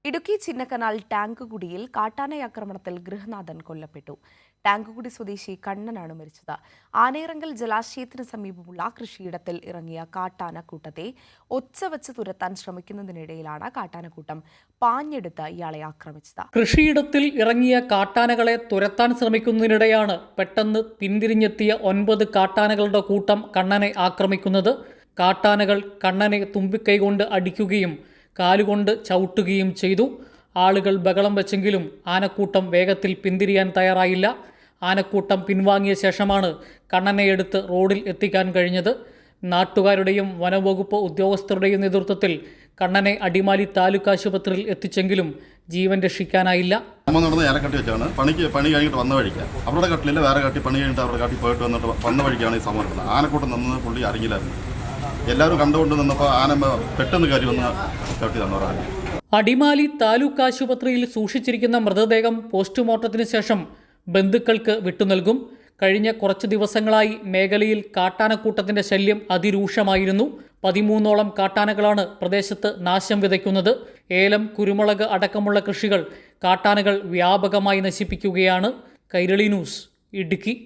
ഇടുക്കി ചിന്നക്കനാൽ ടാങ്കുകുടിയിൽ കാട്ടാനയാക്രമണത്തിൽ ഗൃഹനാഥൻ കൊല്ലപ്പെട്ടു. ടാങ്കുകുടി സ്വദേശി കണ്ണനാണ് മരിച്ചത്. ആനയിറങ്കൽ ജലാശയത്തിന് സമീപമുള്ള കൃഷിയിടത്തിൽ ഇറങ്ങിയ കാട്ടാനക്കൂട്ടത്തെ ഒച്ചവച്ച് തുരത്താൻ ശ്രമിക്കുന്നതിനിടയിലാണ് കാട്ടാനക്കൂട്ടം പാഞ്ഞെടുത്ത് ഇയാളെ ആക്രമിച്ചത്. കൃഷിയിടത്തിൽ ഇറങ്ങിയ കാട്ടാനകളെ തുരത്താൻ ശ്രമിക്കുന്നതിനിടെയാണ് പെട്ടെന്ന് പിന്തിരിഞ്ഞെത്തിയ 9 കാട്ടാനകളുടെ കൂട്ടം കണ്ണനെ ആക്രമിക്കുന്നത്. കാട്ടാനകൾ കണ്ണനെ തുമ്പിക്കൈകൊണ്ട് അടിക്കുകയും കാലുകൊണ്ട് ചവിട്ടുകയും ചെയ്തു. ആളുകൾ ബഹളം വെച്ചെങ്കിലും ആനക്കൂട്ടം വേഗത്തിൽ പിന്തിരിയാൻ തയ്യാറായില്ല. ആനക്കൂട്ടം പിൻവാങ്ങിയ ശേഷമാണ് കണ്ണനെ എടുത്ത് റോഡിൽ എത്തിക്കാൻ കഴിഞ്ഞത്. നാട്ടുകാരുടെയും വനംവകുപ്പ് ഉദ്യോഗസ്ഥരുടെയും നേതൃത്വത്തിൽ കണ്ണനെ അടിമാലി താലൂക്ക് ആശുപത്രിയിൽ എത്തിച്ചെങ്കിലും ജീവൻ രക്ഷിക്കാനായില്ല. നടന്ന ഏലക്കട്ടി വെച്ചാണ് പണി കഴിഞ്ഞിട്ട് വന്ന വഴിക്ക് അവരുടെ കട്ടിലില്ല, വേറെ കട്ടി പണി കഴിഞ്ഞിട്ട് അവരുടെ കട്ടി പോയിട്ട് വന്ന വഴിക്കാണ് ഈ സംഭവം നടന്നത്. ആനക്കൂട്ടം നിന്ന് പുള്ളി അറിഞ്ഞില്ലായിരുന്നു. എല്ലാവരും കണ്ടുകൊണ്ട് നിന്നപ്പോൾ ആന പെട്ടെന്ന് കയറി വന്ന് ചവിട്ടി തന്നവരാണ്. അടിമാലി താലൂക്ക് ആശുപത്രിയിൽ സൂക്ഷിച്ചിരിക്കുന്ന മൃതദേഹം പോസ്റ്റ്മോർട്ടത്തിന് ശേഷം ബന്ധുക്കൾക്ക് വിട്ടുനൽകും. കഴിഞ്ഞ കുറച്ച് ദിവസങ്ങളായി മേഖലയിൽ കാട്ടാനക്കൂട്ടത്തിന്റെ ശല്യം അതിരൂക്ഷമായിരുന്നു. 13ഓളം കാട്ടാനകളാണ് പ്രദേശത്ത് നാശം വിതയ്ക്കുന്നത്. ഏലം, കുരുമുളക് അടക്കമുള്ള കൃഷികൾ കാട്ടാനകൾ വ്യാപകമായി നശിപ്പിക്കുകയാണ്. കൈരളി ന്യൂസ്, ഇടുക്കി.